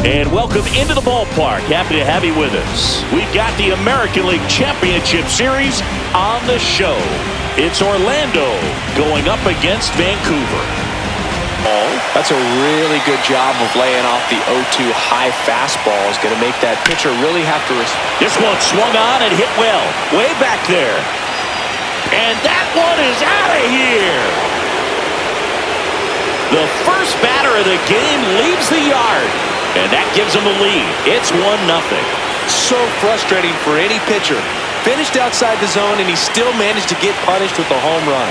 And welcome into the ballpark. Happy to have you with us. We've got the American League Championship Series on the show. It's Orlando going up against Vancouver. That's a really good job of laying off the 0-2 high fastball. Is going to make that pitcher really have to... This one swung on and hit well. Way back there. And that one is out of here. The first batter of the game leaves the yard. And that gives them a lead. It's 1-0. So frustrating for any pitcher. Finished outside the zone, and he still managed to get punished with a home run.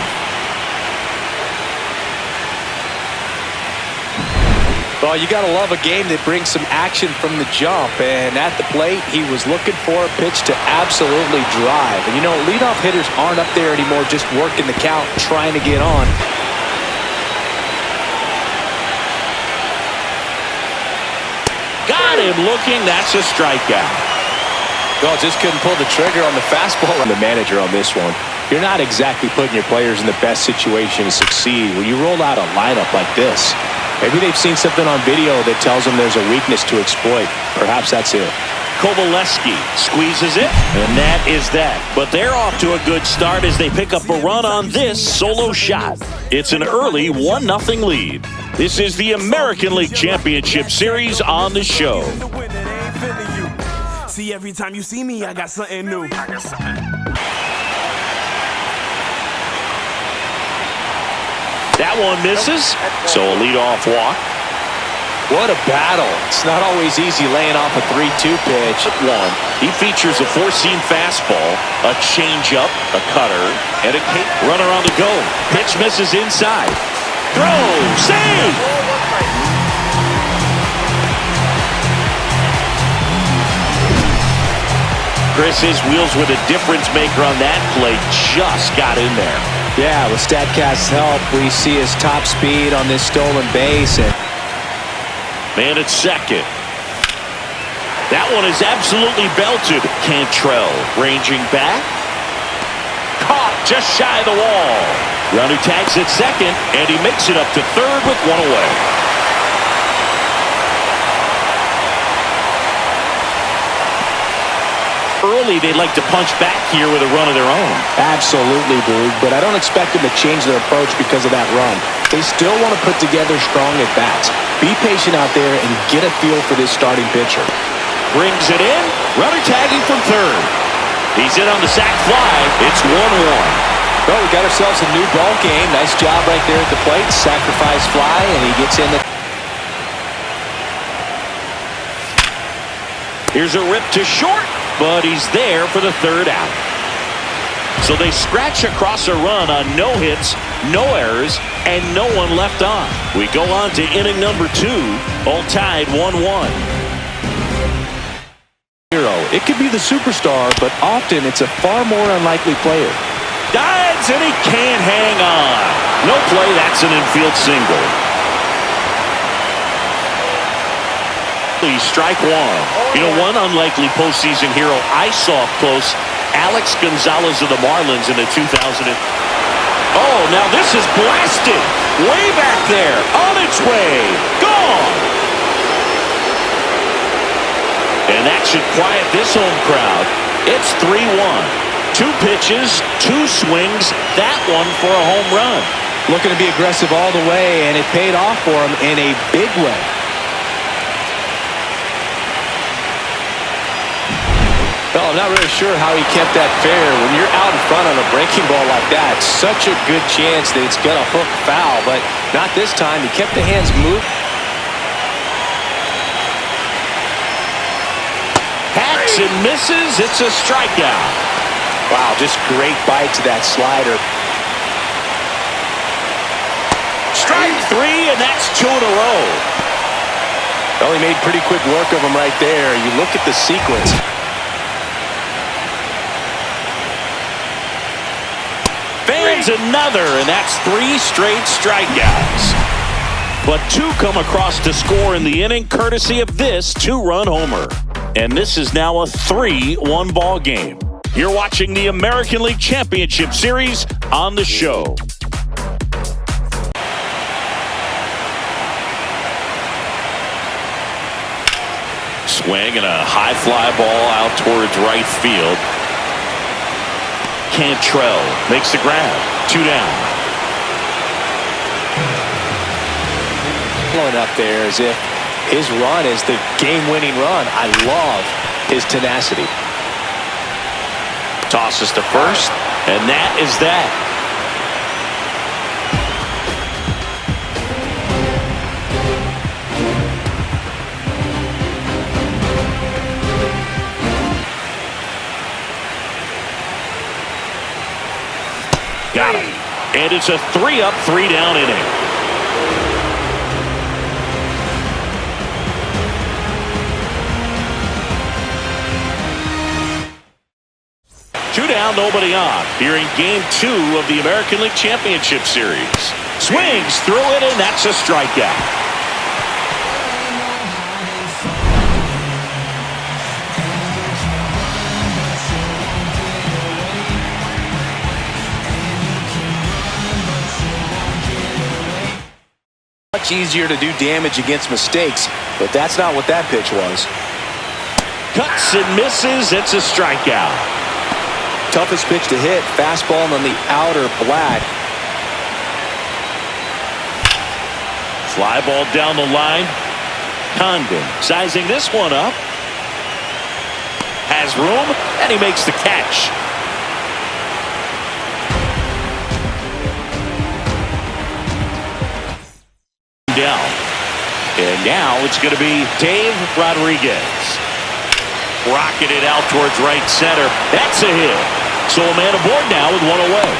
Well, you got to love a game that brings some action from the jump. And at the plate, he was looking for a pitch to absolutely drive. And, you know, leadoff hitters aren't up there anymore just working the count, trying to get on. Got him looking. That's a strikeout. Well, just couldn't pull the trigger on the fastball. I'm the manager on this one. You're not exactly putting your players in the best situation to succeed when you roll out a lineup like this. Maybe they've seen something on video that tells them there's a weakness to exploit. Perhaps that's it. Kovaleski squeezes it, and that is that. But they're off to a good start as they pick up a run on this solo shot. It's an early 1-0 lead. This is the American League Championship Series on the show. See, every time you see me, I got something new. That one misses, so a leadoff walk. What a battle. It's not always easy laying off a 3-2 pitch. He features a four-seam fastball, a changeup, a cutter, and a runner on the go. Pitch misses inside. Throw, save! Chris's wheels with a difference maker on that play, just got in there. Yeah, with StatCast's help, we see his top speed on this stolen base. And man at second. That one is absolutely belted. Cantrell ranging back. Caught just shy of the wall. Runner tags at second, and he makes it up to third with one away. Early, they'd like to punch back here with a run of their own. Absolutely, Boog, but I don't expect them to change their approach because of that run. They still want to put together strong at-bats. Be patient out there and get a feel for this starting pitcher. Brings it in. Runner tagging from third. He's in on the sac fly. It's 1-1. Well, we got ourselves a new ball game. Nice job right there at the plate. Sacrifice fly, and he gets in the... Here's a rip to short, but he's there for the third out. So they scratch across a run on no hits, no errors, and no one left on. We go on to inning number 2, all tied 1-1. It could be the superstar, but often it's a far more unlikely player. Dives, and he can't hang on. No play, that's an infield single. Strike one. You know, one unlikely postseason hero I saw up close, Alex Gonzalez of the Marlins in the 2000. Oh, now this is blasted. Way back there. On its way. Gone. And that should quiet this home crowd. It's 3-1. 2 pitches, 2 swings. That one for a home run. Looking to be aggressive all the way, and it paid off for him in a big way. Well, I'm not really sure how he kept that fair. When you're out in front on a breaking ball like that, such a good chance that it's going to hook foul, but not this time. He kept the hands moved. Hacks and misses. It's a strikeout. Wow, just great bite to that slider. Strike 3, and that's 2 in a row. Well, he made pretty quick work of him right there. You look at the sequence. Fans another, and that's 3 straight strikeouts. But 2 come across to score in the inning, courtesy of this 2-run homer. And this is now a 3-1 ball game. You're watching the American League Championship Series on the show. Swing and a high fly ball out towards right field. Cantrell makes the grab. 2 down. Blowing up there as if his run is the game-winning run. I love his tenacity. Tosses to first, and that is that. Got him. And it's a 3-up, 3-down inning. Two down, nobody on. Here in Game 2 of the American League Championship Series. Swings through it, and that's a strikeout. Much easier to do damage against mistakes, but that's not what that pitch was. Cuts and misses. It's a strikeout. Toughest pitch to hit, fastball on the outer black. Fly ball down the line. Condon sizing this one up. Has room, and he makes the catch. Down. And now it's going to be Dave Rodriguez. Rocketed out towards right center. That's a hit. So a man aboard now with one away.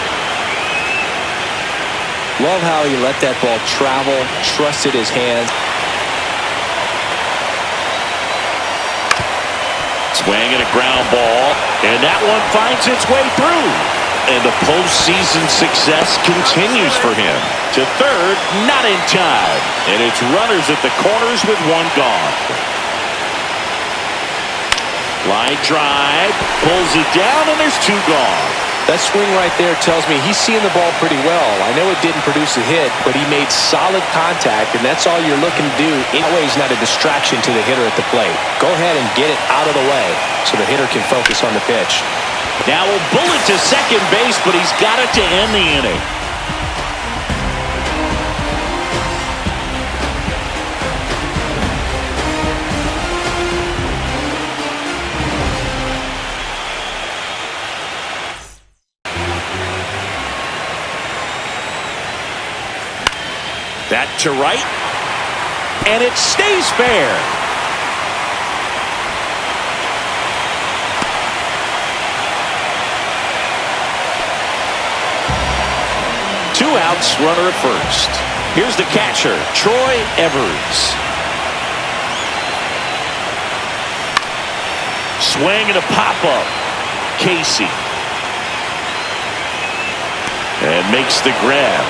Love how he let that ball travel, trusted his hands. Swing and a ground ball, and that one finds its way through. And the postseason success continues for him. To third, not in time. And it's runners at the corners with one gone. Line drive, pulls it down, and there's two gone. That swing right there tells me he's seeing the ball pretty well. I know it didn't produce a hit, but he made solid contact, and that's all you're looking to do. Anyway, he's not a distraction to the hitter at the plate. Go ahead and get it out of the way so the hitter can focus on the pitch. Now a bullet to second base, but he's got it to end the inning. That to right, and it stays fair. Two outs, runner at first. Here's the catcher, Troy Evers. Swing and a pop-up. Casey. And makes the grab.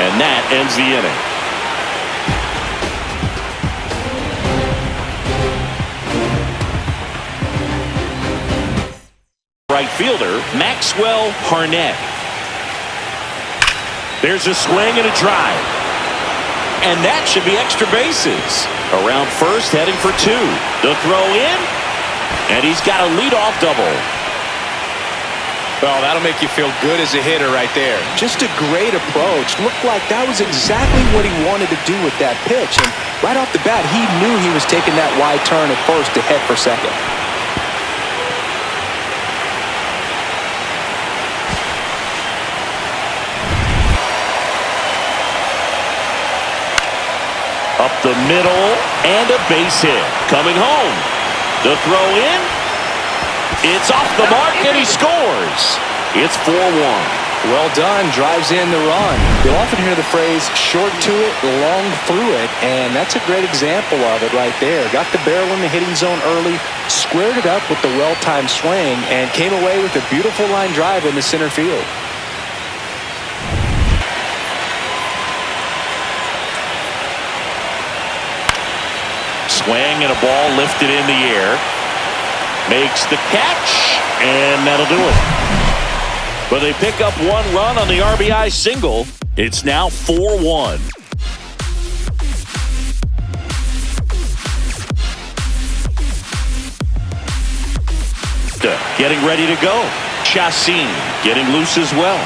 And that ends the inning. Right fielder, Maxwell Harnett. There's a swing and a drive. And that should be extra bases. Around first, heading for two. The throw in. And he's got a leadoff double. Well, that'll make you feel good as a hitter right there. Just a great approach. Looked like that was exactly what he wanted to do with that pitch. And right off the bat, he knew he was taking that wide turn at first to head for second. Up the middle, and a base hit. Coming home. The throw in. It's off the mark, and he scores. It's 4-1. Well done. Drives in the run. You'll often hear the phrase, short to it, long through it, and that's a great example of it right there. Got the barrel in the hitting zone early, squared it up with the well-timed swing, and came away with a beautiful line drive into center field. Swing and a ball lifted in the air. Makes the catch, and that'll do it. But they pick up one run on the RBI single. It's now 4-1. Acosta getting ready to go. Chassin getting loose as well.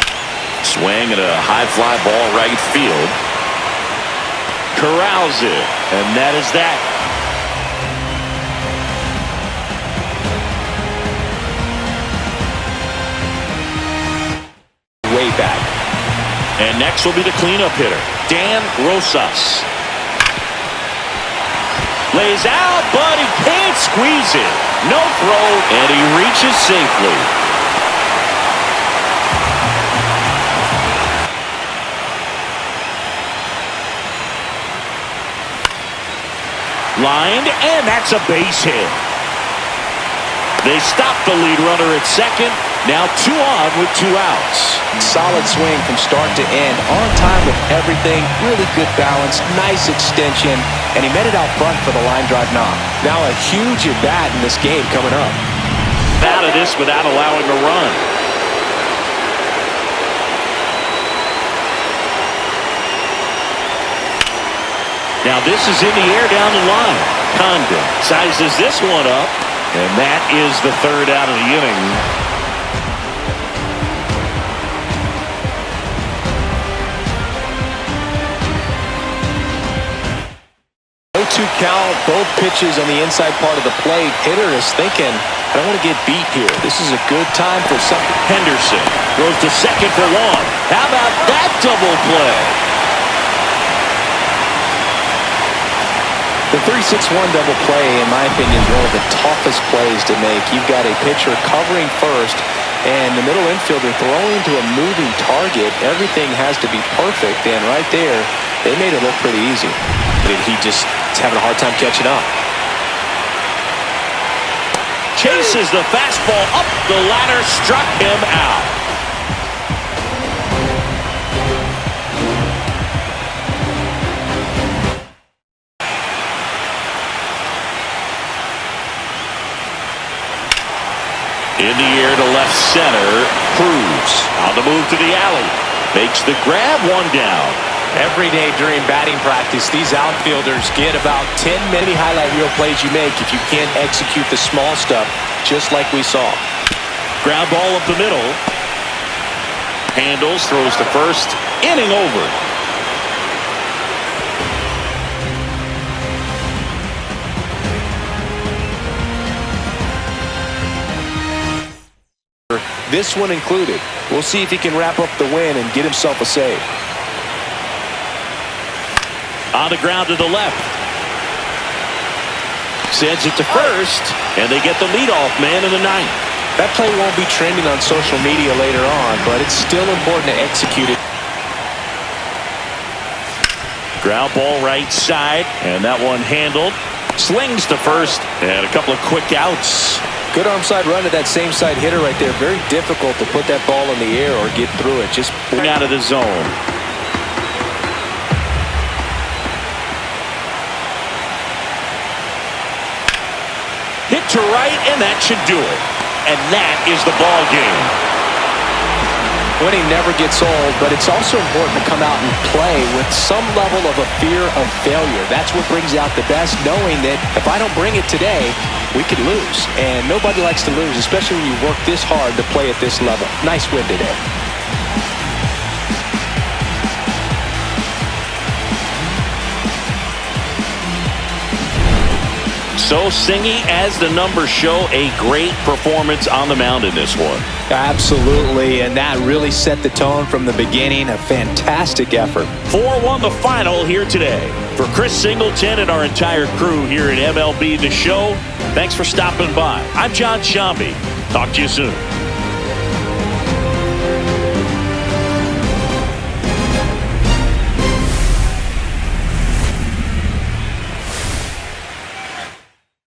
Swing and a high fly ball right field. Corrals it, and that is that. Way back. And next will be the cleanup hitter, Dan Rosas. Lays out, but he can't squeeze it. No throw, and he reaches safely. Lined, and that's a base hit. They stop the lead runner at second. Now 2 on with 2 outs. Solid swing from start to end. On time with everything. Really good balance. Nice extension. And he met it out front for the line drive knock. Now a huge at-bat in this game coming up. Out of this without allowing a run. Now this is in the air down the line. Condon sizes this one up. And that is the 3rd out of the inning. 0-2 count, both pitches on the inside part of the plate. Hitter is thinking, I don't want to get beat here. This is a good time for something. Henderson goes to second for 1. How about that double play? The 3-6-1 double play, in my opinion, is one of the toughest plays to make. You've got a pitcher covering first, and the middle infielder throwing to a moving target. Everything has to be perfect, and right there, they made it look pretty easy. He just is having a hard time catching up. Chases the fastball up the ladder, struck him out. In the air to left center. Cruz on the move to the alley. Makes the grab, 1 down. Every day during batting practice, these outfielders get about 10 minute highlight reel plays you make if you can't execute the small stuff, just like we saw. Ground ball up the middle. Handles, throws to first. Inning over. This one included. We'll see if he can wrap up the win and get himself a save. On the ground to the left. Sends it to first, and they get the leadoff man in the 9th. That play won't be trending on social media later on, but it's still important to execute it. Ground ball right side, and that one handled. Slings to first, and a couple of quick outs. Good arm side run to that same side hitter right there. Very difficult to put that ball in the air or get through it. Just out of the zone. Hit to right, and that should do it. And that is the ball game. Winning never gets old, but it's also important to come out and play with some level of a fear of failure. That's what brings out the best, knowing that if I don't bring it today, we could lose. And nobody likes to lose, especially when you work this hard to play at this level. Nice win today. So Singy, as the numbers show, a great performance on the mound in this one. Absolutely, and that really set the tone from the beginning. A fantastic effort. 4-1 the final here today. For Chris Singleton and our entire crew here at MLB The Show, thanks for stopping by. I'm John Shambi. Talk to you soon.